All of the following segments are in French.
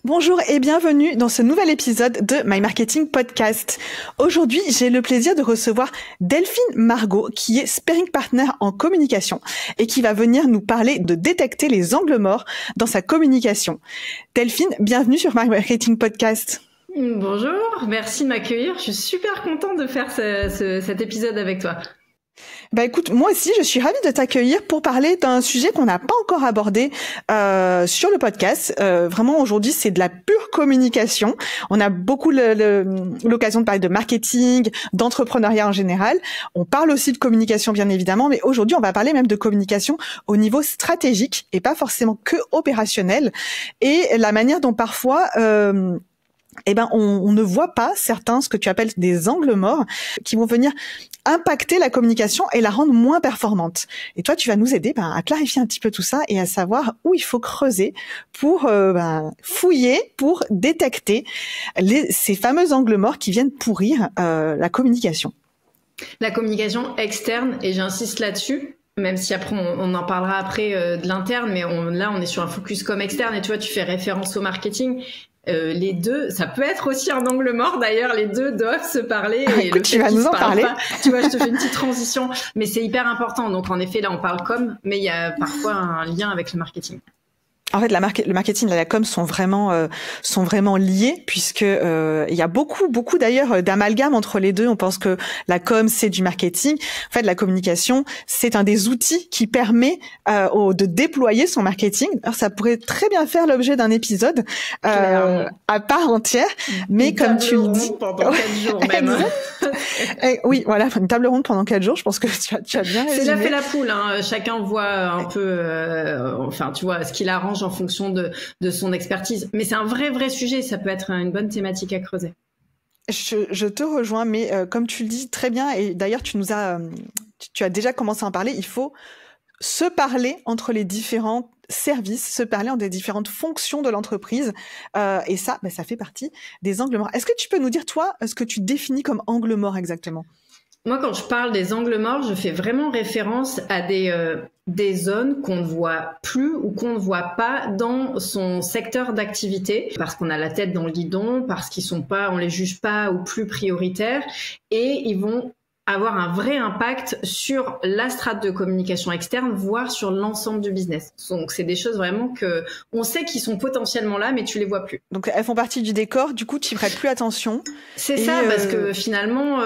Bonjour et bienvenue dans ce nouvel épisode de My Marketing Podcast. Aujourd'hui, j'ai le plaisir de recevoir Delphine Margot, qui est sparring partner en communication et qui va venir nous parler de détecter les angles morts dans sa communication. Delphine, bienvenue sur My Marketing Podcast. Bonjour, merci de m'accueillir. Je suis super contente de faire cet épisode avec toi. Bah écoute, moi aussi, je suis ravie de t'accueillir pour parler d'un sujet qu'on n'a pas encore abordé sur le podcast. Vraiment, aujourd'hui, c'est de la pure communication. On a beaucoup l'occasion de parler de marketing, d'entrepreneuriat en général. On parle aussi de communication, bien évidemment, mais aujourd'hui, on va parler même de communication au niveau stratégique et pas forcément que opérationnel. Et la manière dont parfois... on ne voit pas certains, ce que tu appelles des angles morts, qui vont venir impacter la communication et la rendre moins performante. Et toi, tu vas nous aider à clarifier un petit peu tout ça et à savoir où il faut creuser pour fouiller, pour détecter ces fameux angles morts qui viennent pourrir la communication. La communication externe, et j'insiste là-dessus, même si après on en parlera après de l'interne, mais là on est sur un focus comme externe, et tu vois, tu fais référence au marketing. Les deux, ça peut être aussi un angle mort d'ailleurs, les deux doivent se parler. Et écoute, tu vas nous en parler. Tu vois, je te fais une petite transition, mais c'est hyper important. Donc en effet, là on parle com, mais il y a parfois un lien avec le marketing. En fait, le marketing et la com sont vraiment liés, puisque il y a beaucoup d'ailleurs d'amalgame entre les deux. On pense que la com c'est du marketing. En fait, la communication c'est un des outils qui permet de déployer son marketing. Alors, ça pourrait très bien faire l'objet d'un épisode à part entière, mais comme tu le dis, pendant 4 jours même. Oui, voilà, une table ronde pendant 4 jours. Je pense que tu as bien résumé. C'est déjà fait la poule. Hein. Chacun voit un peu, tu vois, ce qu'il arrange en fonction de son expertise. Mais c'est un vrai sujet. Ça peut être une bonne thématique à creuser. Je te rejoins, mais comme tu le dis très bien, et d'ailleurs tu as déjà commencé à en parler, il faut se parler entre les différents services, se parler entre les différentes fonctions de l'entreprise, et ça fait partie des angles morts. Est-ce que tu peux nous dire, toi, ce que tu définis comme angle mort exactement ? Moi, quand je parle des angles morts, je fais vraiment référence à des zones qu'on ne voit plus ou qu'on ne voit pas dans son secteur d'activité, parce qu'on a la tête dans le guidon, parce on les juge pas ou plus prioritaires, et ils vont avoir un vrai impact sur la strate de communication externe, voire sur l'ensemble du business. Donc, c'est des choses vraiment que on sait qu'ils sont potentiellement là, mais tu les vois plus. Donc, elles font partie du décor. Du coup, tu y prêtes plus attention. C'est ça, parce que finalement,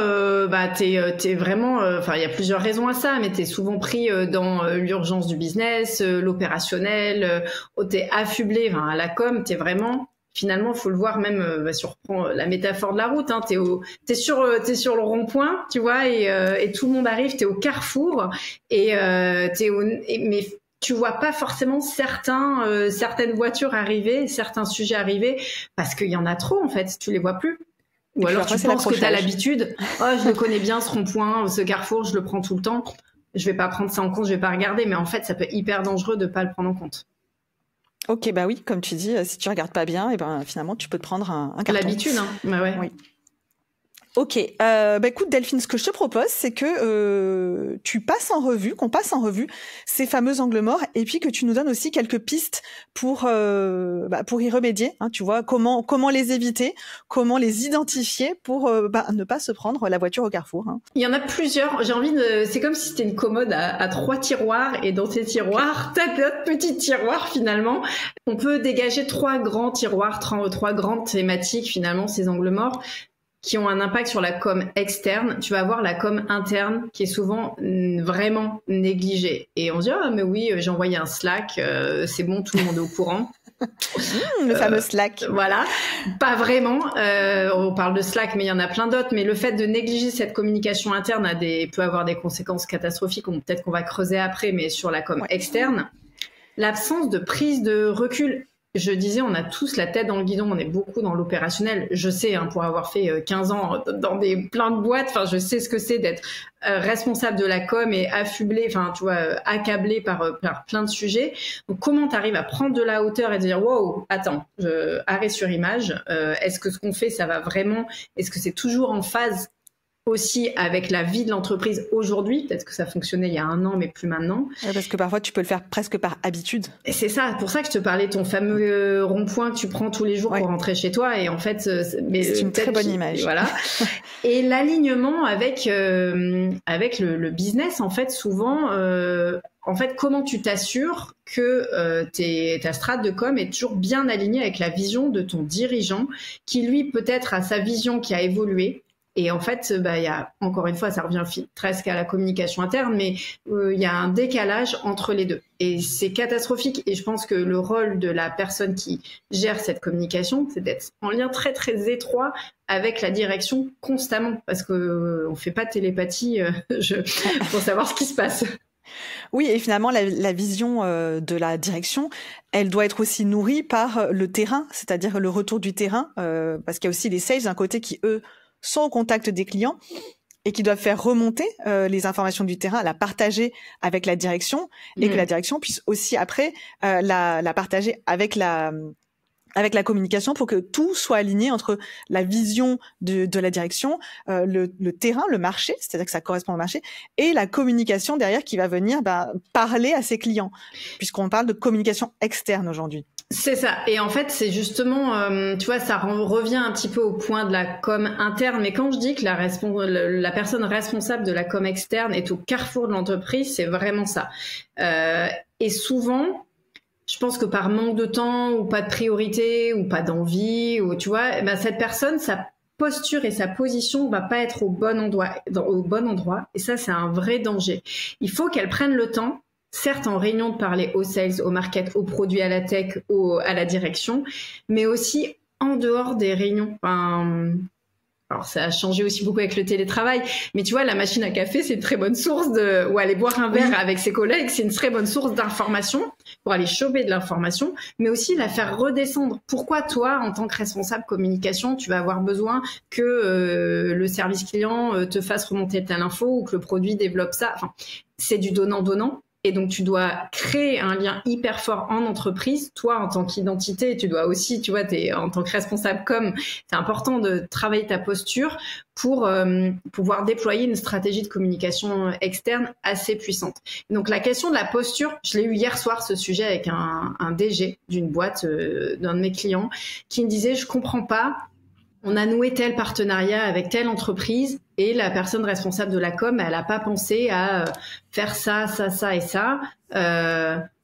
t'es vraiment. Il y a plusieurs raisons à ça, mais t'es souvent pris dans l'urgence du business, l'opérationnel. T'es affublé. À la com, t'es vraiment. Finalement, faut le voir même, si on reprend la métaphore de la route, hein, t'es sur le rond-point, tu vois, et tout le monde arrive, t'es au carrefour, mais tu vois pas forcément certaines voitures arriver, certains sujets arriver, parce qu'il y en a trop, en fait, tu les vois plus. Ou alors tu penses que t'as l'habitude, je le connais bien, ce rond-point, ce carrefour, je le prends tout le temps, je vais pas prendre ça en compte, je vais pas regarder, mais en fait, ça peut être hyper dangereux de pas le prendre en compte. Ok, bah oui, comme tu dis, si tu regardes pas bien, finalement, tu peux te prendre un carton. L'habitude, hein. Bah ouais. Oui. Ok, écoute Delphine, ce que je te propose, c'est que qu'on passe en revue ces fameux angles morts, et puis que tu nous donnes aussi quelques pistes pour y remédier. Hein, tu vois, comment les éviter, comment les identifier pour ne pas se prendre la voiture au carrefour. Hein. Il y en a plusieurs. C'est comme si c'était une commode à 3 tiroirs, et dans ces tiroirs, t'as d'autres petits tiroirs finalement. On peut dégager 3 grands tiroirs, 3 grandes thématiques finalement, ces angles morts, qui ont un impact sur la com externe. Tu vas avoir la com interne qui est souvent vraiment négligée. Et on se dit, mais oui, j'ai envoyé un Slack, c'est bon, tout le monde est au courant. Le fameux Slack. Voilà, pas vraiment. On parle de Slack, mais il y en a plein d'autres. Mais le fait de négliger cette communication interne peut avoir des conséquences catastrophiques. Peut-être qu'on va creuser après, mais sur la com externe. L'absence de prise de recul. Je disais, on a tous la tête dans le guidon, on est beaucoup dans l'opérationnel. Je sais, pour avoir fait 15 ans dans plein de boîtes, je sais ce que c'est d'être responsable de la com et affublé, accablé par plein de sujets. Donc, comment tu arrives à prendre de la hauteur et dire, wow, attends, arrêt sur image, est-ce que ce qu'on fait, ça va vraiment, est-ce que c'est toujours en phase aussi avec la vie de l'entreprise aujourd'hui. Peut-être que ça fonctionnait il y a 1 an, mais plus maintenant. Ouais, parce que parfois, tu peux le faire presque par habitude. Et c'est ça, pour ça que je te parlais de ton fameux rond-point que tu prends tous les jours pour rentrer chez toi. Et en fait, c'est une très bonne image. Voilà. Et l'alignement avec le business, en fait, souvent, en fait, comment tu t'assures que ta strate de com est toujours bien alignée avec la vision de ton dirigeant, qui lui peut-être a sa vision qui a évolué. Et en fait, il y a, encore une fois, ça revient presque à la communication interne, mais il y a un décalage entre les deux. Et c'est catastrophique. Et je pense que le rôle de la personne qui gère cette communication, c'est d'être en lien très, très étroit avec la direction constamment. Parce que on fait pas de télépathie pour savoir ce qui se passe. Oui, et finalement, la vision de la direction, elle doit être aussi nourrie par le terrain, c'est-à-dire le retour du terrain, parce qu'il y a aussi les sales d'un côté qui, eux, sont au contact des clients et qui doivent faire remonter les informations du terrain, la partager avec la direction et que la direction puisse aussi après la partager avec la communication pour que tout soit aligné entre la vision de la direction, le terrain, le marché, c'est-à-dire que ça correspond au marché, et la communication derrière qui va venir parler à ses clients, puisqu'on parle de communication externe aujourd'hui. C'est ça. Et en fait, c'est justement, tu vois, ça revient un petit peu au point de la com interne. Mais quand je dis que la personne responsable de la com externe est au carrefour de l'entreprise, c'est vraiment ça. Et souvent, je pense que par manque de temps ou pas de priorité ou pas d'envie, ou tu vois, cette personne, sa posture et sa position va pas être au bon endroit. Et ça, c'est un vrai danger. Il faut qu'elle prenne le temps, certes en réunion, de parler aux sales, au market, aux produits, à la tech, à la direction, mais aussi en dehors des réunions. Alors, ça a changé aussi beaucoup avec le télétravail, mais tu vois, la machine à café, c'est une très bonne source ou aller boire un verre avec ses collègues, c'est une très bonne source d'information pour aller choper de l'information, mais aussi la faire redescendre. Pourquoi toi, en tant que responsable communication, tu vas avoir besoin que le service client te fasse remonter telle info ou que le produit développe ça? Enfin, c'est du donnant-donnant. Et donc, tu dois créer un lien hyper fort en entreprise. Toi, en tant qu'identité, tu dois aussi, tu vois, en tant que responsable c'est important de travailler ta posture pour pouvoir déployer une stratégie de communication externe assez puissante. Donc, la question de la posture, je l'ai eu hier soir, ce sujet, avec un DG d'une boîte, d'un de mes clients, qui me disait, je comprends pas, on a noué tel partenariat avec telle entreprise et la personne responsable de la com, elle n'a pas pensé à faire ça et ça.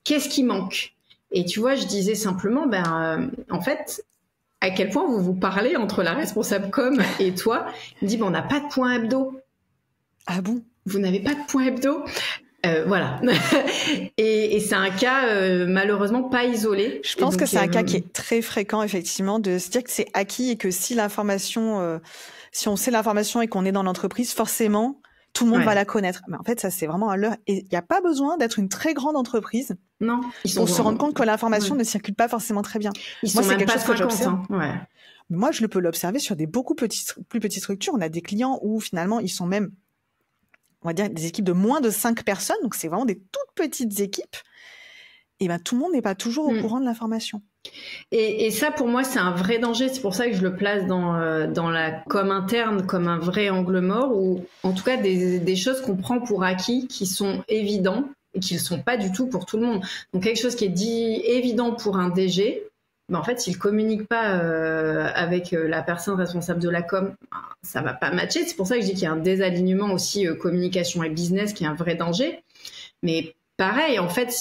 Qu'est-ce qui manque? Et tu vois, je disais simplement, en fait, à quel point vous parlez entre la responsable com et toi? Il me dit, on n'a pas de point hebdo. Ah bon? Vous n'avez pas de point hebdo? Voilà. et c'est un cas malheureusement pas isolé. Je pense que c'est un cas qui est très fréquent, effectivement, de se dire que c'est acquis et que si on sait l'information et qu'on est dans l'entreprise, forcément, tout le monde va la connaître. Mais en fait, ça, c'est vraiment un leurre. Et il n'y a pas besoin d'être une très grande entreprise pour se rendre compte que l'information ne circule pas forcément très bien. Moi, c'est quelque chose que j'observe. Moi, je peux l'observer sur des beaucoup plus petites structures. On a des clients où, finalement, ils sont même, on va dire, des équipes de moins de 5 personnes. Donc, c'est vraiment des toutes petites équipes. Et tout le monde n'est pas toujours au courant de l'information. Et ça, pour moi, c'est un vrai danger. C'est pour ça que je le place dans la com interne comme un vrai angle mort, ou en tout cas des choses qu'on prend pour acquis, qui sont évidents et qui ne le sont pas du tout pour tout le monde. Donc, quelque chose qui est dit évident pour un DG, en fait, s'il communique pas avec la personne responsable de la com, ça va pas matcher. C'est pour ça que je dis qu'il y a un désalignement aussi communication et business qui est un vrai danger. Mais pareil, en fait,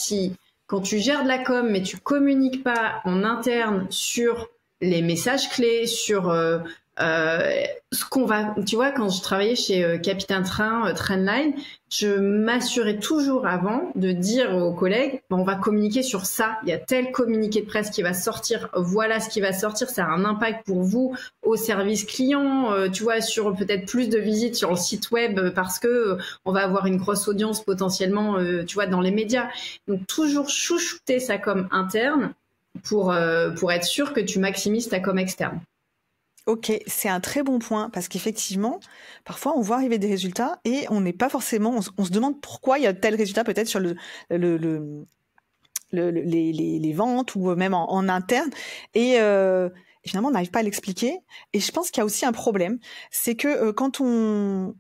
quand tu gères de la com, mais tu communiques pas en interne sur les messages clés, sur ce qu'on va... Tu vois, quand je travaillais chez Capitaine Train, Trendline, je m'assurais toujours avant de dire aux collègues, on va communiquer sur ça. Il y a tel communiqué de presse qui va sortir. Voilà ce qui va sortir. Ça a un impact pour vous au service client. Tu vois, sur peut-être plus de visites sur le site web parce que on va avoir une grosse audience potentiellement, tu vois, dans les médias. Donc, toujours chouchouter sa com interne pour être sûr que tu maximises ta com externe. Ok, c'est un très bon point parce qu'effectivement, parfois on voit arriver des résultats et on n'est pas forcément, on se demande pourquoi il y a tel résultat peut-être sur les ventes ou même en interne et et finalement on n'arrive pas à l'expliquer. Et je pense qu'il y a aussi un problème, c'est que quand on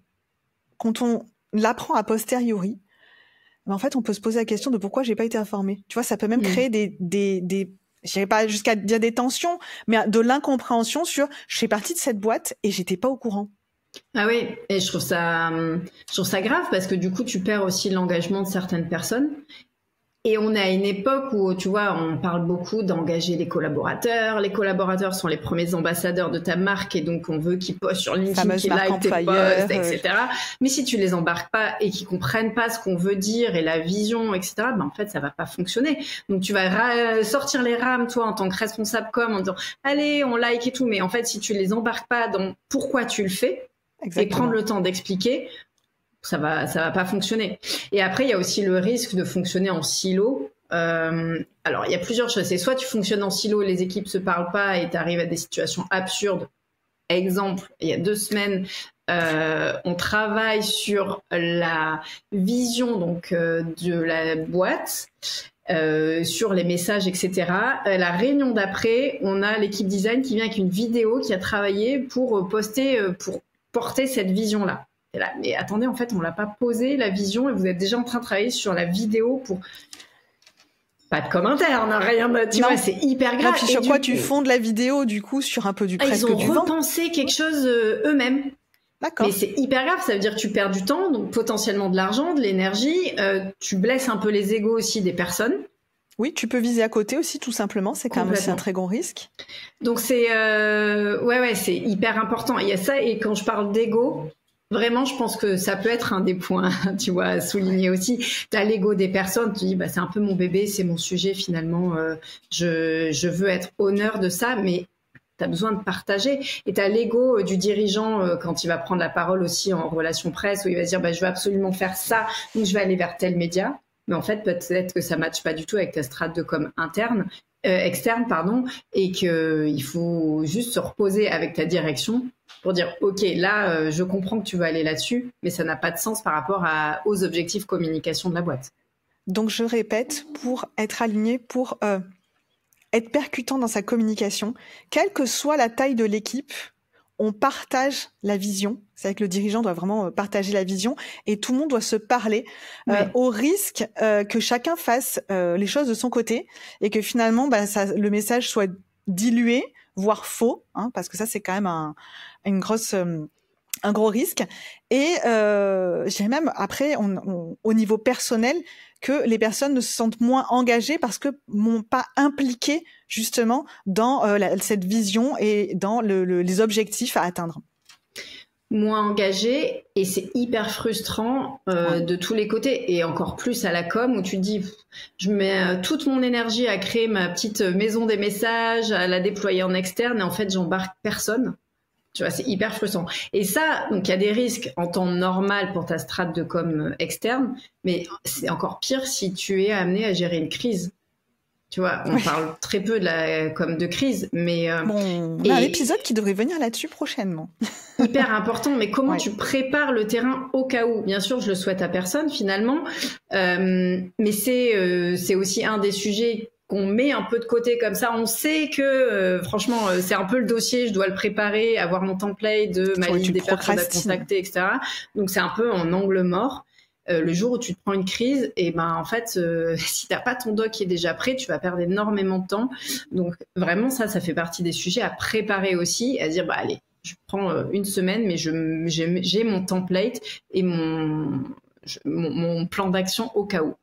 l'apprend a posteriori, en fait on peut se poser la question de pourquoi j'ai pas été informée. Tu vois, ça peut même créer des je dirais pas jusqu'à dire des tensions, mais de l'incompréhension sur je fais partie de cette boîte et j'étais pas au courant. Ah oui, et je trouve ça grave parce que du coup tu perds aussi l'engagement de certaines personnes. Et on est à une époque où, tu vois, on parle beaucoup d'engager les collaborateurs. Les collaborateurs sont les premiers ambassadeurs de ta marque et donc on veut qu'ils postent sur LinkedIn, qu'ils like tes posts, etc. Mais si tu les embarques pas et qu'ils comprennent pas ce qu'on veut dire et la vision, etc., ben en fait, ça va pas fonctionner. Donc tu vas sortir les rames, toi, en tant que responsable com, en disant, allez, on like et tout. Mais en fait, si tu les embarques pas dans pourquoi tu le fais, et prendre le temps d'expliquer, ça va pas fonctionner. Et après, il y a aussi le risque de fonctionner en silo. Alors, il y a plusieurs choses. C'est soit tu fonctionnes en silo, les équipes se parlent pas et tu arrives à des situations absurdes. Exemple, il y a 2 semaines, on travaille sur la vision donc de la boîte, sur les messages, etc. La réunion d'après, on a l'équipe design qui vient avec une vidéo qui a travaillé pour porter cette vision-là. Là, mais attendez, en fait, on l'a pas posé la vision et vous êtes déjà en train de travailler sur la vidéo pour pas de commentaires, rien de, tu vois, c'est hyper grave. Et puis sur quoi tu fondes la vidéo, du coup, sur un peu du presque du vent. Ils ont repensé quelque chose eux-mêmes. D'accord. Mais c'est hyper grave, ça veut dire que tu perds du temps, donc potentiellement de l'argent, de l'énergie, tu blesses un peu les égos aussi des personnes. Oui, tu peux viser à côté aussi, tout simplement. C'est quand même aussi un très grand risque. Donc c'est, c'est hyper important. Il y a ça, et quand je parle d'ego, vraiment, je pense que ça peut être un des points, tu vois, à souligner aussi. T'as l'ego des personnes, tu dis, bah, c'est un peu mon bébé, c'est mon sujet, finalement, je veux être honneur de ça, mais t'as besoin de partager. Et t'as l'ego du dirigeant quand il va prendre la parole aussi en relation presse, où il va se dire, bah, je veux absolument faire ça, donc je vais aller vers tel média. Mais en fait, peut-être que ça matche pas du tout avec ta strate de com externe, et qu'il faut juste se reposer avec ta direction pour dire, OK, là, je comprends que tu veux aller là-dessus, mais ça n'a pas de sens par rapport aux objectifs communication de la boîte. Donc, je répète, pour être aligné, pour être percutant dans sa communication, quelle que soit la taille de l'équipe, on partage la vision. C'est-à-dire que le dirigeant doit vraiment partager la vision et tout le monde doit se parler au risque que chacun fasse les choses de son côté et que finalement le message soit dilué, voire faux, parce que ça c'est quand même un gros risque. Et je dirais même après au niveau personnel que les personnes ne se sentent moins engagées parce que m'ont pas impliqué justement dans cette vision et dans les objectifs à atteindre. Moins engagé, et c'est hyper frustrant de tous les côtés, et encore plus à la com où tu te dis je mets toute mon énergie à créer ma petite maison des messages, à la déployer en externe, et en fait j'embarque personne. Tu vois, c'est hyper frustrant. Et ça, donc il y a des risques en temps normal pour ta strate de com externe, mais c'est encore pire si tu es amené à gérer une crise. Tu vois, on parle très peu de la com de crise, mais on a un épisode qui devrait venir là-dessus prochainement. Hyper important, mais comment tu prépares le terrain au cas où? Bien sûr, je le souhaite à personne finalement, mais c'est aussi un des sujets qu'on met un peu de côté comme ça. On sait que franchement, c'est un peu le dossier, je dois le préparer, avoir mon template de ma liste des personnes à contacter, etc. Donc c'est un peu en angle mort. Le jour où tu te prends une crise, et ben en fait, si t'as pas ton doc qui est déjà prêt, tu vas perdre énormément de temps. Donc vraiment ça fait partie des sujets à préparer aussi, à dire bah allez, je prends une semaine, mais j'ai mon template et mon plan d'action au cas où.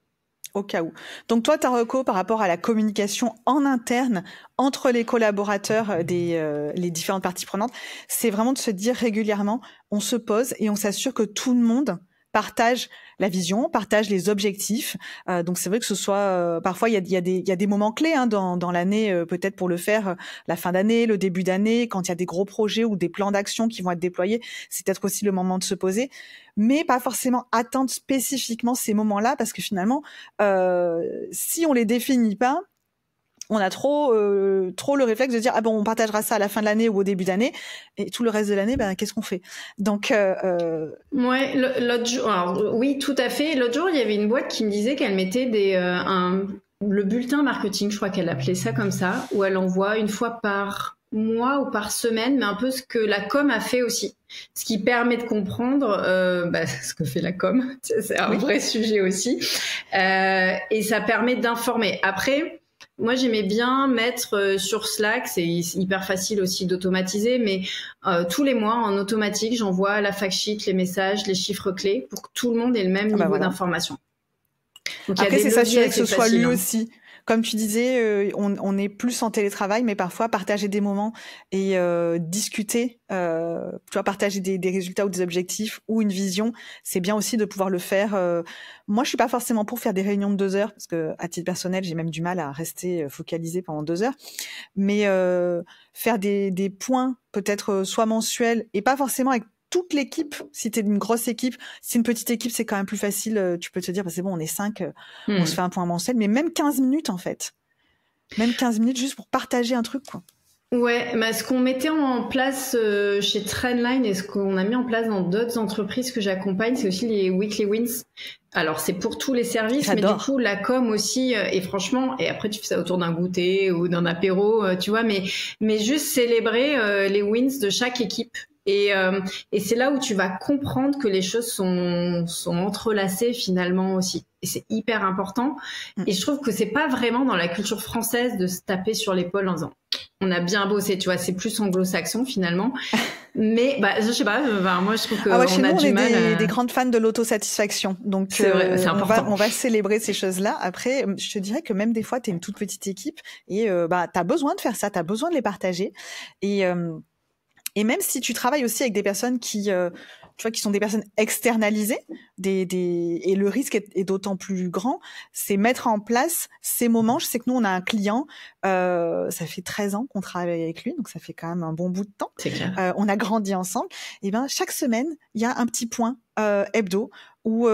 Au cas où. Donc toi, ta reco par rapport à la communication en interne entre les collaborateurs les différentes parties prenantes, c'est vraiment de se dire régulièrement, on se pose et on s'assure que tout le monde partage la vision, partage les objectifs. Donc c'est vrai que ce soit parfois il y a des moments clés dans l'année, peut-être pour le faire la fin d'année, le début d'année, quand il y a des gros projets ou des plans d'action qui vont être déployés, c'est peut-être aussi le moment de se poser, mais pas forcément attendre spécifiquement ces moments-là parce que finalement si on les définit pas, on a trop le réflexe de dire ah bon on partagera ça à la fin de l'année ou au début d'année et tout le reste de l'année qu'est-ce qu'on fait? Donc ouais, l'autre jour, alors, oui tout à fait, l'autre jour il y avait une boîte qui me disait qu'elle mettait le bulletin marketing, je crois qu'elle appelait ça comme ça, où elle envoie une fois par mois ou par semaine, mais un peu ce que la com a fait aussi. Ce qui permet de comprendre ce que fait la com. C'est un vrai sujet aussi. Et ça permet d'informer. Après, moi, j'aimais bien mettre sur Slack, c'est hyper facile aussi d'automatiser, mais tous les mois, en automatique, j'envoie la fact sheet, les messages, les chiffres clés pour que tout le monde ait le même niveau d'information. Donc, après, c'est s'assurer que ce soit lu aussi. Comme tu disais, on est plus en télétravail, mais parfois partager des moments et discuter, tu vois, partager des résultats ou des objectifs ou une vision, c'est bien aussi de pouvoir le faire. Moi, je suis pas forcément pour faire des réunions de 2 heures, parce que à titre personnel, j'ai même du mal à rester focalisée pendant 2 heures. Mais faire des points, peut-être soit mensuels et pas forcément avec toute l'équipe. Si t'es une grosse équipe, si c'est une petite équipe, c'est quand même plus facile. Tu peux te dire, c'est bon, on est 5, on se fait un point mensuel, mais même 15 minutes, en fait. Même 15 minutes juste pour partager un truc, quoi. Ouais, mais ce qu'on mettait en place chez Trendline et ce qu'on a mis en place dans d'autres entreprises que j'accompagne, c'est aussi les weekly wins. Alors, c'est pour tous les services, mais du coup, la com aussi, et franchement, et après, tu fais ça autour d'un goûter ou d'un apéro, tu vois, mais juste célébrer les wins de chaque équipe. Et c'est là où tu vas comprendre que les choses sont entrelacées finalement aussi. Et c'est hyper important. Et je trouve que c'est pas vraiment dans la culture française de se taper sur l'épaule en disant on a bien bossé, tu vois, c'est plus anglo-saxon finalement. Mais je sais pas, moi je trouve que chez nous, on est des grandes fans de l'autosatisfaction. Donc c'est vrai, c'est important. On va célébrer ces choses-là. Après, je te dirais que même des fois, tu es une toute petite équipe et tu as besoin de faire ça, tu as besoin de les partager. Et même si tu travailles aussi avec des personnes qui, tu vois, qui sont des personnes externalisées, et le risque est d'autant plus grand, c'est mettre en place ces moments. Je sais que nous, on a un client, ça fait 13 ans qu'on travaille avec lui, donc ça fait quand même un bon bout de temps. C'est clair. On a grandi ensemble. Et chaque semaine, il y a un petit point hebdo où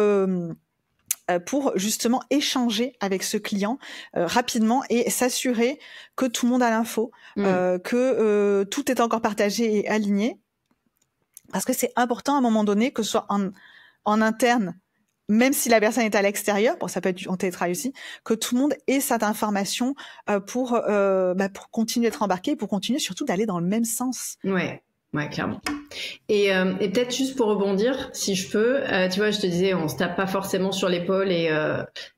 pour justement échanger avec ce client rapidement et s'assurer que tout le monde a l'info, que tout est encore partagé et aligné. Parce que c'est important à un moment donné, que ce soit en interne, même si la personne est à l'extérieur, ça peut être en télétravail aussi, que tout le monde ait cette information pour continuer d'être embarqué, pour continuer surtout d'aller dans le même sens. Ouais, clairement. Et peut-être juste pour rebondir, si je peux, tu vois, je te disais, on se tape pas forcément sur l'épaule et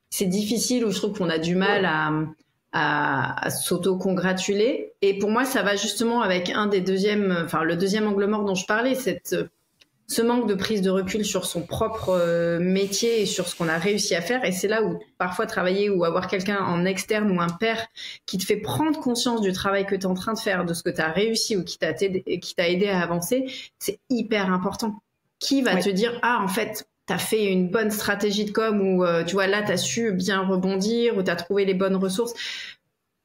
c'est difficile, ou je trouve qu'on a du mal à s'auto-congratuler. Et pour moi, ça va justement avec le deuxième angle mort dont je parlais, ce manque de prise de recul sur son propre métier et sur ce qu'on a réussi à faire. Et c'est là où parfois travailler ou avoir quelqu'un en externe ou un père qui te fait prendre conscience du travail que tu es en train de faire, de ce que tu as réussi ou qui t'a aidé à avancer, c'est hyper important. Qui va te dire, en fait, tu as fait une bonne stratégie de com ou tu vois, là, tu as su bien rebondir ou tu as trouvé les bonnes ressources.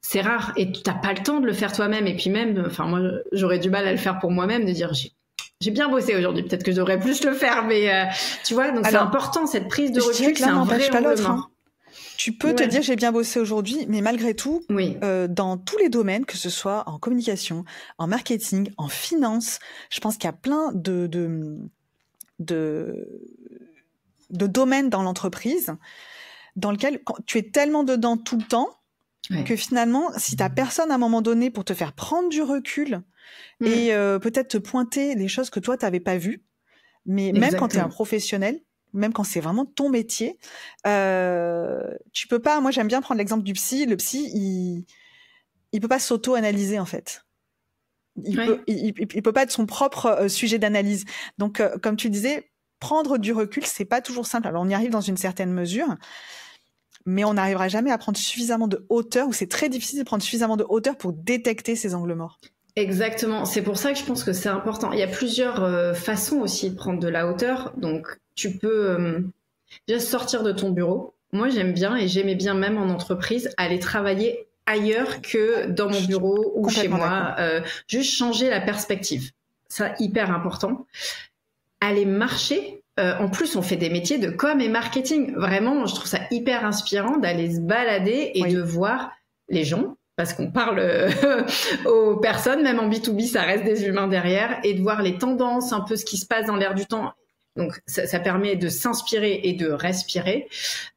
C'est rare et tu n'as pas le temps de le faire toi-même. Et puis même, moi, j'aurais du mal à le faire pour moi-même, de dire j'ai bien bossé aujourd'hui, peut-être que je devrais plus le faire, mais tu vois, donc c'est important, cette prise de recul, c'est un vrai angle. Tu peux te dire j'ai bien bossé aujourd'hui, mais malgré tout, dans tous les domaines, que ce soit en communication, en marketing, en finance, je pense qu'il y a plein de domaines dans l'entreprise dans lequel tu es tellement dedans tout le temps que finalement, si t'as personne à un moment donné pour te faire prendre du recul et peut-être te pointer les choses que toi t'avais pas vues, mais même quand t'es un professionnel, même quand c'est vraiment ton métier, tu peux pas. Moi, j'aime bien prendre l'exemple du psy. Le psy, il peut pas s'auto-analyser en fait. Il peut pas être son propre sujet d'analyse. Donc, comme tu disais, prendre du recul, c'est pas toujours simple. Alors, on y arrive dans une certaine mesure. Mais on n'arrivera jamais à prendre suffisamment de hauteur, ou c'est très difficile de prendre suffisamment de hauteur pour détecter ces angles morts. Exactement. C'est pour ça que je pense que c'est important. Il y a plusieurs façons aussi de prendre de la hauteur. Donc, tu peux déjà sortir de ton bureau. Moi, j'aime bien et j'aimais bien même en entreprise aller travailler ailleurs que dans mon bureau ou chez moi. Juste changer la perspective. Ça, hyper important. Aller marcher. En plus, on fait des métiers de com et marketing. Vraiment, je trouve ça hyper inspirant d'aller se balader et de voir les gens, parce qu'on parle aux personnes, même en B2B, ça reste des humains derrière, et de voir les tendances, un peu ce qui se passe dans l'air du temps. Donc, ça permet de s'inspirer et de respirer.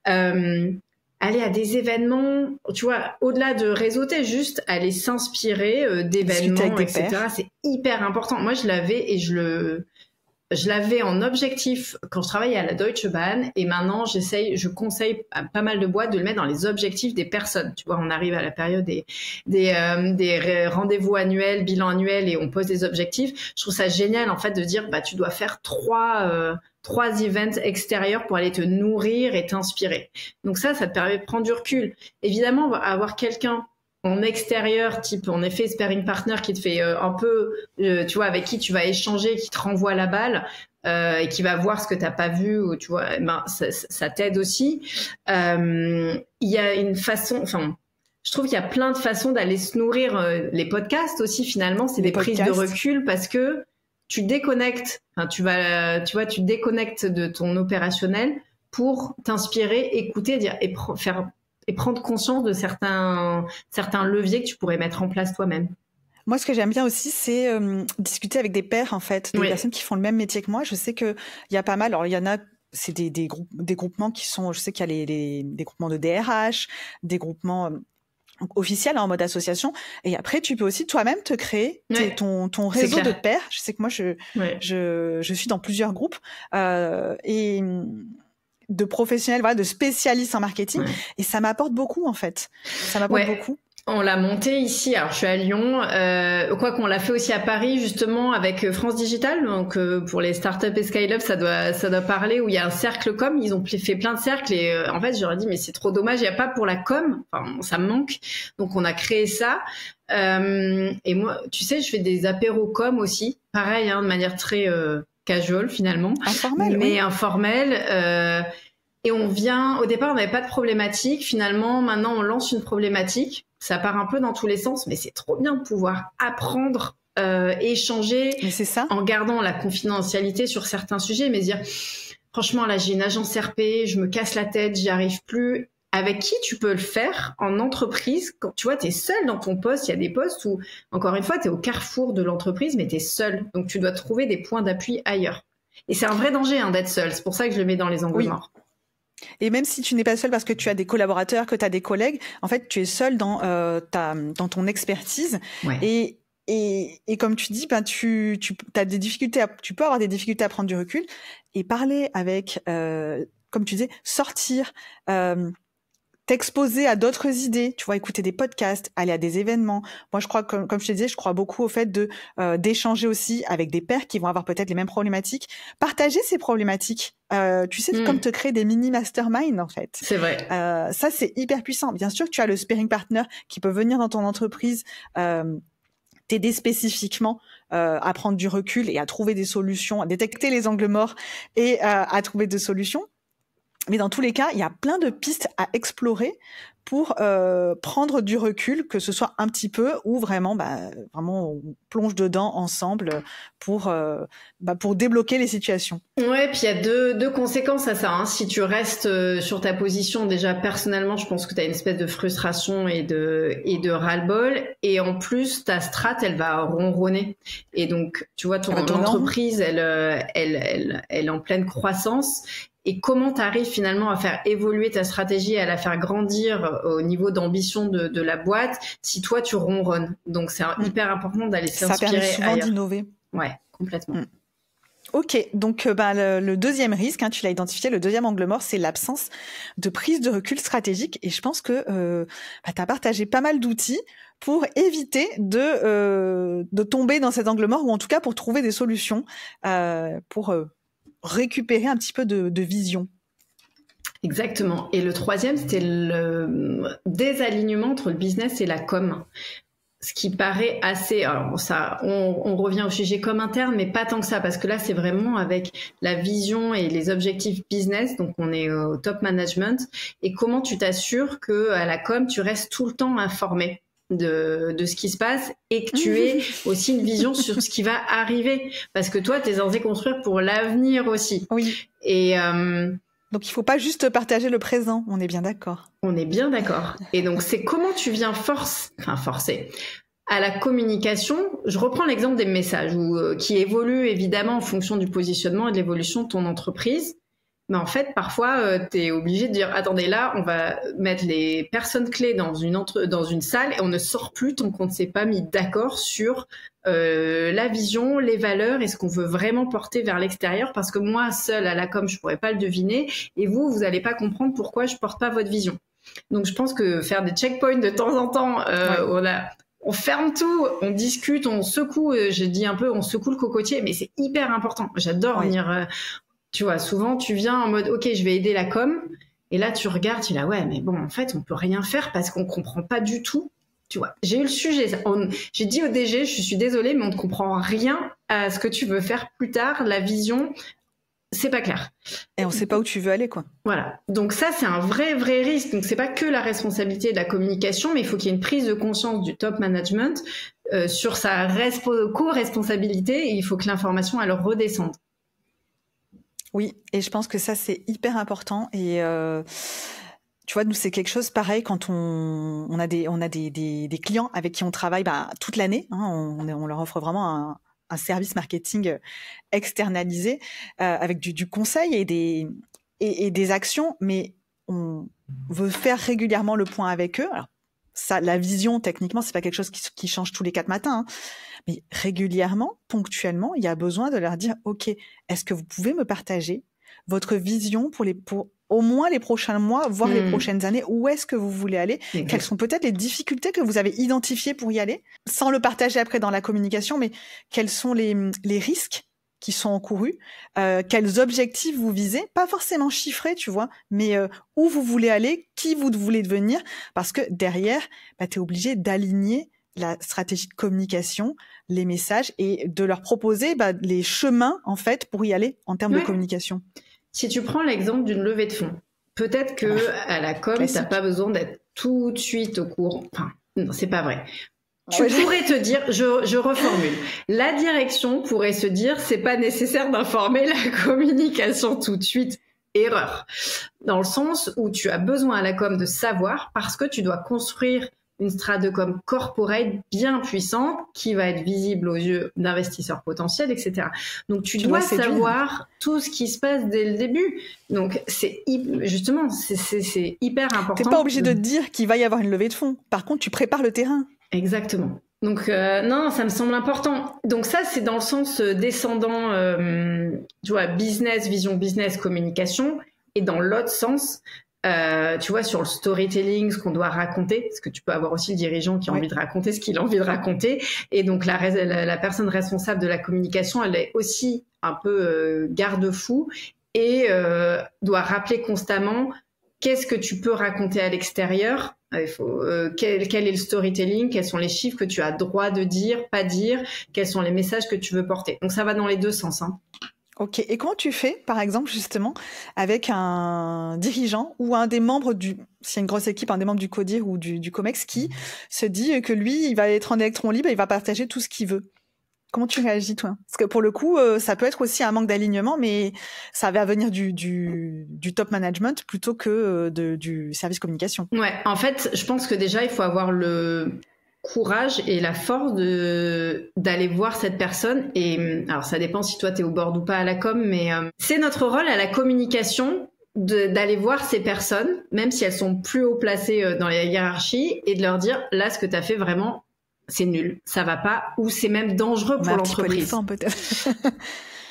Aller aller à des événements, tu vois, au-delà de réseauter, juste aller s'inspirer d'événements, etc. C'est hyper important. Moi, je l'avais et je l'avais en objectif quand je travaillais à la Deutsche Bahn, et maintenant je conseille à pas mal de boîtes de le mettre dans les objectifs des personnes. Tu vois, on arrive à la période des rendez-vous annuels, bilan annuel, et on pose des objectifs. Je trouve ça génial en fait de dire tu dois faire trois events extérieurs pour aller te nourrir et t'inspirer. Donc ça te permet de prendre du recul. Évidemment, avoir quelqu'un en extérieur, type en effet sparring partner qui te fait un peu, tu vois, avec qui tu vas échanger, qui te renvoie la balle et qui va voir ce que t'as pas vu, ou tu vois, ça t'aide aussi. Il y a une façon, enfin, je trouve qu'il y a plein de façons d'aller se nourrir. Les podcasts aussi, finalement, c'est des prises de recul parce que tu déconnectes, enfin, tu déconnectes de ton opérationnel pour t'inspirer, écouter, dire et prendre conscience de certains leviers que tu pourrais mettre en place toi-même. Moi, ce que j'aime bien aussi, c'est discuter avec des pairs, en fait, des personnes qui font le même métier que moi. Je sais qu'il y a pas mal, alors il y en a, c'est des groupements qui sont, je sais qu'il y a des groupements de DRH, des groupements officiels en mode association, et après tu peux aussi toi-même te créer ton réseau de pairs. Je sais que moi je suis dans plusieurs groupes et de professionnels, voilà, de spécialistes en marketing, et ça m'apporte beaucoup en fait. Ça m'apporte beaucoup. On l'a monté ici, alors je suis à Lyon, quoi qu'on l'a fait aussi à Paris justement avec France Digital, donc pour les startups et scale-up ça doit parler, où il y a un cercle com, ils ont fait plein de cercles, et en fait j'aurais dit mais c'est trop dommage, il n'y a pas pour la com, enfin ça me manque, donc on a créé ça. Et moi tu sais, je fais des apéros com aussi, pareil, de manière très casual finalement, informel, mais informel. Et on vient, au départ on n'avait pas de problématique, finalement maintenant on lance une problématique, ça part un peu dans tous les sens, mais c'est trop bien de pouvoir apprendre, échanger, mais c'est ça, en gardant la confidentialité sur certains sujets, mais dire franchement là j'ai une agence RP, je me casse la tête, j'y arrive plus. Avec qui tu peux le faire en entreprise, quand tu vois, tu es seul dans ton poste. Il y a des postes où, encore une fois, tu es au carrefour de l'entreprise, mais tu es seul. Donc, tu dois trouver des points d'appui ailleurs. Et c'est un vrai danger d'être seul. C'est pour ça que je le mets dans les angles morts. Et même si tu n'es pas seul parce que tu as des collaborateurs, que tu as des collègues, en fait, tu es seul dans ton expertise. Et comme tu dis, tu as des difficultés, tu peux avoir des difficultés à prendre du recul, et parler avec, comme tu disais, sortir, t'exposer à d'autres idées, tu vois, écouter des podcasts, aller à des événements. Moi, je crois, comme je te disais, je crois beaucoup au fait d'échanger aussi avec des pairs qui vont avoir peut-être les mêmes problématiques, partager ces problématiques. Tu sais, comme te créer des mini masterminds, en fait. C'est vrai. Ça, c'est hyper puissant. Bien sûr que tu as le sparring partner qui peut venir dans ton entreprise, t'aider spécifiquement à prendre du recul et à trouver des solutions, à détecter les angles morts et à trouver des solutions. Mais dans tous les cas, il y a plein de pistes à explorer pour prendre du recul, que ce soit un petit peu ou vraiment, vraiment on plonge dedans ensemble pour débloquer les situations. Ouais, puis il y a deux conséquences à ça. Si tu restes sur ta position, déjà personnellement, je pense que tu as une espèce de frustration et de ras-le-bol. Et en plus, ta strat, elle va ronronner. Et donc, tu vois, ton entreprise, elle est en pleine croissance. Et comment tu arrives finalement à faire évoluer ta stratégie, à la faire grandir au niveau d'ambition de la boîte, si toi tu ronronnes. Donc c'est hyper important d'aller s'inspirer ailleurs. Ça permet souvent d'innover. Ouais, complètement. Ok, donc le deuxième risque, tu l'as identifié, le deuxième angle mort, c'est l'absence de prise de recul stratégique. Et je pense que tu as partagé pas mal d'outils pour éviter de tomber dans cet angle mort, ou en tout cas pour trouver des solutions pour récupérer un petit peu de vision. Exactement. Et le troisième, c'était le désalignement entre le business et la com. Ce qui paraît assez... Alors ça, on revient au sujet com interne, mais pas tant que ça, parce que là, c'est vraiment avec la vision et les objectifs business. Donc, on est au top management. Et comment tu t'assures qu'à la com, tu restes tout le temps informé de ce qui se passe, et que tu aies aussi une vision sur ce qui va arriver, parce que toi tu es censé construire pour l'avenir aussi. Oui. Et donc il faut pas juste partager le présent, on est bien d'accord. On est bien d'accord. Et donc c'est comment tu viens forcer à la communication. Je reprends l'exemple des messages qui évoluent évidemment en fonction du positionnement et de l'évolution de ton entreprise. Mais en fait, parfois, tu es obligé de dire, attendez, là, on va mettre les personnes clés dans une salle et on ne sort plus tant qu'on ne s'est pas mis d'accord sur la vision, les valeurs et ce qu'on veut vraiment porter vers l'extérieur. Parce que moi, seule à la com, je pourrais pas le deviner. Et vous allez pas comprendre pourquoi je porte pas votre vision. Donc, je pense que faire des checkpoints de temps en temps, on ferme tout, on discute, on secoue, j'ai dit un peu, on secoue le cocotier, mais c'est hyper important. J'adore venir... tu vois, souvent, tu viens en mode, OK, je vais aider la com. Et là, tu regardes, tu dis, ouais, mais bon, en fait, on peut rien faire parce qu'on comprend pas du tout. Tu vois, j'ai eu le sujet. J'ai dit au DG, je suis désolée, mais on ne comprend rien à ce que tu veux faire plus tard. La vision, c'est pas clair. Et on sait pas où tu veux aller, quoi. Voilà. Donc ça, c'est un vrai risque. Donc c'est pas que la responsabilité de la communication, mais il faut qu'il y ait une prise de conscience du top management sur sa co-responsabilité. Et il faut que l'information, elle redescende. Oui, et je pense que ça, c'est hyper important. Et tu vois, nous, c'est quelque chose pareil quand on a des clients avec qui on travaille toute l'année. Hein, on leur offre vraiment un service marketing externalisé avec du conseil et des actions, mais on veut faire régulièrement le point avec eux. Alors, ça, la vision, techniquement, c'est pas quelque chose qui change tous les 4 matins, hein. Mais régulièrement, ponctuellement, il y a besoin de leur dire, OK, est-ce que vous pouvez me partager votre vision pour au moins les prochains mois, voire les prochaines années? Où est-ce que vous voulez aller? Quelles sont peut-être les difficultés que vous avez identifiées pour y aller? Sans le partager après dans la communication, mais quels sont les risques qui sont encourus? Quels objectifs vous visez? Pas forcément chiffrés, tu vois, mais où vous voulez aller, qui vous voulez devenir? Parce que derrière, tu es obligé d'aligner la stratégie de communication, les messages et de leur proposer les chemins en fait pour y aller en termes de communication. Si tu prends l'exemple d'une levée de fonds, peut-être que à la com, t'as pas besoin d'être tout de suite au courant. Enfin, non, c'est pas vrai. Tu pourrais te dire, je reformule. La direction pourrait se dire, c'est pas nécessaire d'informer la communication tout de suite. Erreur. Dans le sens où tu as besoin à la com de savoir parce que tu dois construire une strate de com corporate bien puissante qui va être visible aux yeux d'investisseurs potentiels, etc. Donc, tu dois savoir tout ce qui se passe dès le début. Donc, justement, c'est hyper important. T'es pas obligé de dire qu'il va y avoir une levée de fonds. Par contre, tu prépares le terrain. Exactement. Donc, non, ça me semble important. Donc, ça, c'est dans le sens descendant, tu vois, business, vision business, communication. Et dans l'autre sens, tu vois, sur le storytelling, ce qu'on doit raconter, parce que tu peux avoir aussi le dirigeant qui a envie de raconter ce qu'il a envie de raconter. Et donc, la personne responsable de la communication, elle est aussi un peu garde-fou et doit rappeler constamment qu'est-ce que tu peux raconter à l'extérieur. Quel est le storytelling, quels sont les chiffres que tu as droit de dire, pas dire, quels sont les messages que tu veux porter. Donc, ça va dans les deux sens, hein. Ok. Et comment tu fais, par exemple, justement, avec un dirigeant ou un des membres s'il y a une grosse équipe, un des membres du CODIR ou du COMEX qui se dit que lui, il va être en électron libre et il va partager tout ce qu'il veut? Comment tu réagis, toi? Parce que pour le coup, ça peut être aussi un manque d'alignement, mais ça va venir du top management plutôt que du service communication. Ouais, en fait, je pense que déjà, il faut avoir le courage et la force d'aller voir cette personne. Et alors, ça dépend si toi, tu es au board ou pas à la com, mais c'est notre rôle à la communication d'aller voir ces personnes, même si elles sont plus haut placées dans la hiérarchie, et de leur dire, là, ce que tu as fait vraiment, c'est nul, ça va pas, ou c'est même dangereux pour l'entreprise. Peut-être.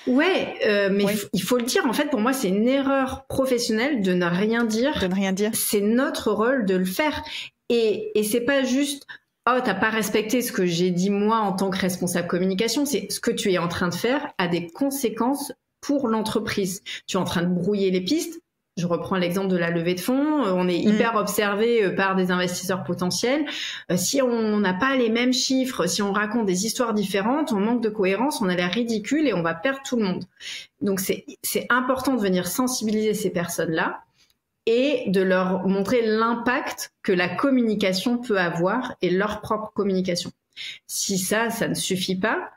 Ouais, mais il faut le dire. En fait, pour moi, c'est une erreur professionnelle de ne rien dire. De ne rien dire. C'est notre rôle de le faire. Et c'est pas juste, oh, t'as pas respecté ce que j'ai dit moi en tant que responsable communication. C'est ce que tu es en train de faire a des conséquences pour l'entreprise. Tu es en train de brouiller les pistes. Je reprends l'exemple de la levée de fonds. On est hyper observé par des investisseurs potentiels. Si on n'a pas les mêmes chiffres, si on raconte des histoires différentes, on manque de cohérence, on a l'air ridicule et on va perdre tout le monde. Donc, c'est important de venir sensibiliser ces personnes-là et de leur montrer l'impact que la communication peut avoir et leur propre communication. Si ça ne suffit pas,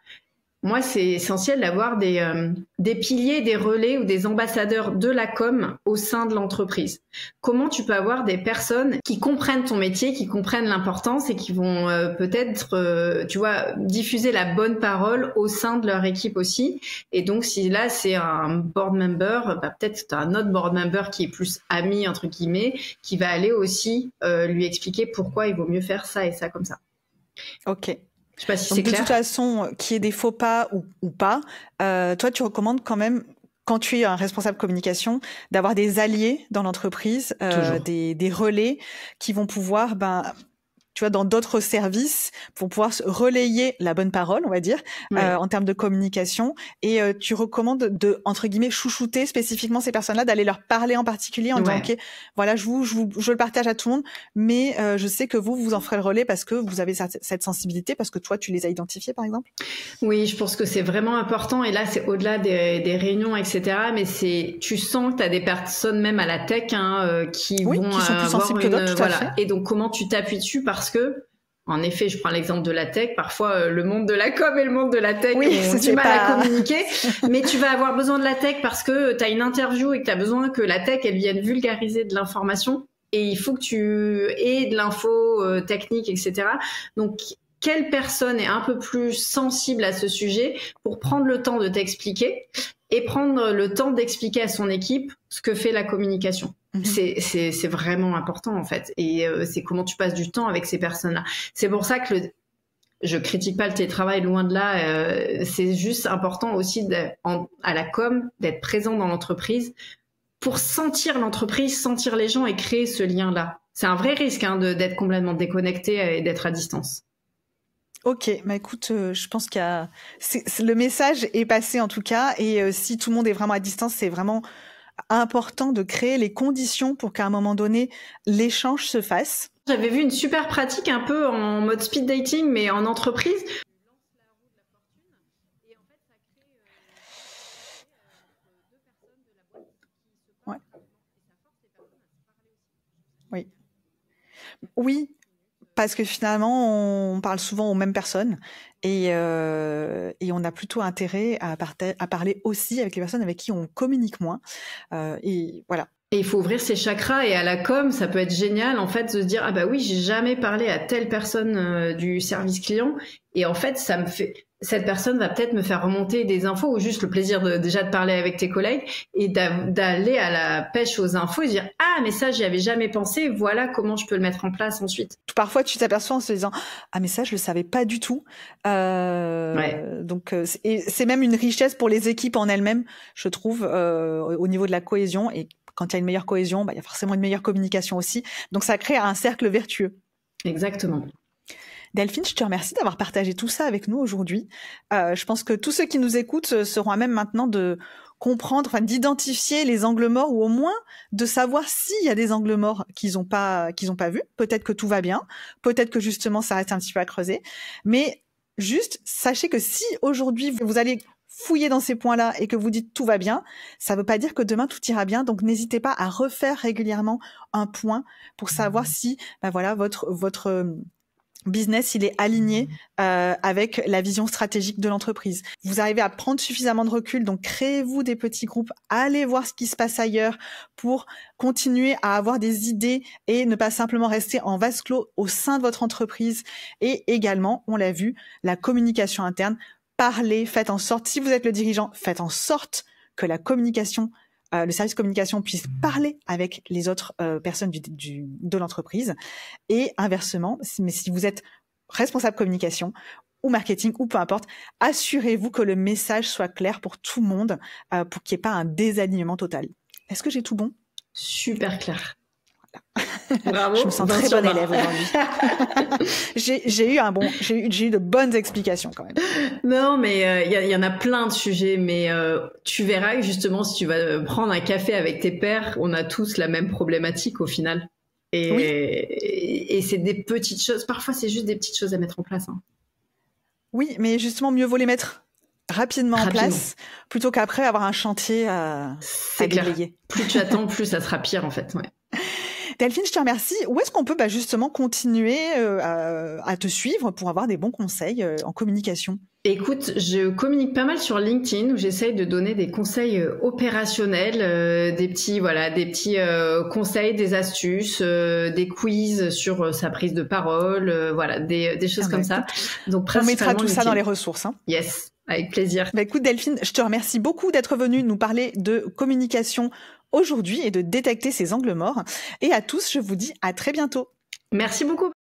moi, c'est essentiel d'avoir des piliers, des relais ou des ambassadeurs de la com au sein de l'entreprise. Comment tu peux avoir des personnes qui comprennent ton métier, qui comprennent l'importance et qui vont peut-être, tu vois, diffuser la bonne parole au sein de leur équipe aussi. Et donc, si là, c'est un board member, peut-être tu as un autre board member qui est plus ami, entre guillemets, qui va aller aussi lui expliquer pourquoi il vaut mieux faire ça et ça comme ça. Ok. Je sais pas si donc, c'est clair. De toute façon, qu'il y ait des faux pas ou pas, toi, tu recommandes quand même, quand tu es un responsable communication, d'avoir des alliés dans l'entreprise, des relais qui vont pouvoir, tu vois, dans d'autres services, pour pouvoir relayer la bonne parole, on va dire, en termes de communication. Et tu recommandes de, entre guillemets, chouchouter spécifiquement ces personnes-là, d'aller leur parler en particulier en disant, OK, voilà, je le partage à tout le monde, mais je sais que vous en ferez le relais parce que vous avez cette sensibilité, parce que toi, tu les as identifiés, par exemple. Oui, je pense que c'est vraiment important. Et là, c'est au-delà des réunions, etc. Mais tu sens que tu as des personnes, même à la tech, qui sont plus sensibles que d'autres, tout à fait. Et donc, comment tu t'appuies dessus? Parce que, en effet, je prends l'exemple de la tech. Parfois, le monde de la com et le monde de la tech ont du mal à communiquer. Mais tu vas avoir besoin de la tech parce que tu as une interview et que tu as besoin que la tech, elle vienne vulgariser de l'information. Et il faut que tu aies de l'info technique, etc. Donc, quelle personne est un peu plus sensible à ce sujet pour prendre le temps de t'expliquer et prendre le temps d'expliquer à son équipe ce que fait la communication. C'est vraiment important, en fait. Et c'est comment tu passes du temps avec ces personnes-là. C'est pour ça que je critique pas le télétravail, loin de là. C'est juste important aussi à la com d'être présent dans l'entreprise pour sentir l'entreprise, sentir les gens et créer ce lien-là. C'est un vrai risque d'être complètement déconnecté et d'être à distance. Ok, écoute, je pense le message est passé en tout cas, et si tout le monde est vraiment à distance, c'est vraiment important de créer les conditions pour qu'à un moment donné, l'échange se fasse. J'avais vu une super pratique un peu en mode speed dating, mais en entreprise. Ouais. Oui. Oui. Parce que finalement, on parle souvent aux mêmes personnes et on a plutôt intérêt à parler aussi avec les personnes avec qui on communique moins. Et voilà. Et il faut ouvrir ses chakras, et à la com, ça peut être génial en fait de se dire ah bah oui, j'ai jamais parlé à telle personne du service client, et en fait cette personne va peut-être me faire remonter des infos, ou juste le plaisir déjà de parler avec tes collègues et d'aller à la pêche aux infos et dire ah mais ça j'y avais jamais pensé, voilà comment je peux le mettre en place ensuite. Parfois tu t'aperçois en se disant ah mais ça je le savais pas du tout. Donc c'est même une richesse pour les équipes en elles-mêmes, je trouve, au niveau de la cohésion. Et quand il y a une meilleure cohésion, il y a forcément une meilleure communication aussi. Donc ça crée un cercle vertueux. Exactement. Delphine, je te remercie d'avoir partagé tout ça avec nous aujourd'hui. Je pense que tous ceux qui nous écoutent seront à même maintenant de comprendre, d'identifier les angles morts, ou au moins de savoir s'il y a des angles morts qu'ils ont pas vus. Peut-être que tout va bien, peut-être que justement ça reste un petit peu à creuser. Mais juste sachez que si aujourd'hui vous allez fouiller dans ces points-là et que vous dites tout va bien, ça ne veut pas dire que demain tout ira bien. Donc n'hésitez pas à refaire régulièrement un point pour savoir si votre business il est aligné avec la vision stratégique de l'entreprise. Vous arrivez à prendre suffisamment de recul, donc créez-vous des petits groupes, allez voir ce qui se passe ailleurs pour continuer à avoir des idées et ne pas simplement rester en vase clos au sein de votre entreprise. Et également, on l'a vu, la communication interne. Parlez, faites en sorte, si vous êtes le dirigeant, faites en sorte que la communication, le service communication puisse parler avec les autres personnes de l'entreprise. Et inversement, si vous êtes responsable communication ou marketing ou peu importe, assurez-vous que le message soit clair pour tout le monde, pour qu'il n'y ait pas un désalignement total. Est-ce que j'ai tout bon? Super clair. Bravo. Je me sens très bonne élève aujourd'hui. j'ai eu de bonnes explications quand même. Non, mais il y en a plein de sujets, mais tu verras que justement, si tu vas prendre un café avec tes pairs, on a tous la même problématique au final. Et c'est des petites choses. Parfois, c'est juste des petites choses à mettre en place. Oui, mais justement, mieux vaut les mettre rapidement en place plutôt qu'après avoir un chantier à déblayer. Plus tu attends, plus ça sera pire en fait. Ouais. Delphine, je te remercie. Où est-ce qu'on peut justement continuer à te suivre pour avoir des bons conseils en communication? Écoute, je communique pas mal sur LinkedIn où j'essaye de donner des conseils opérationnels, des petits conseils, des astuces, des quiz sur sa prise de parole, des choses comme ça. Donc on mettra tout ça dans les ressources. Yes, avec plaisir. Écoute Delphine, je te remercie beaucoup d'être venue nous parler de communication aujourd'hui et de détecter ces angles morts. Et à tous, je vous dis à très bientôt. Merci beaucoup.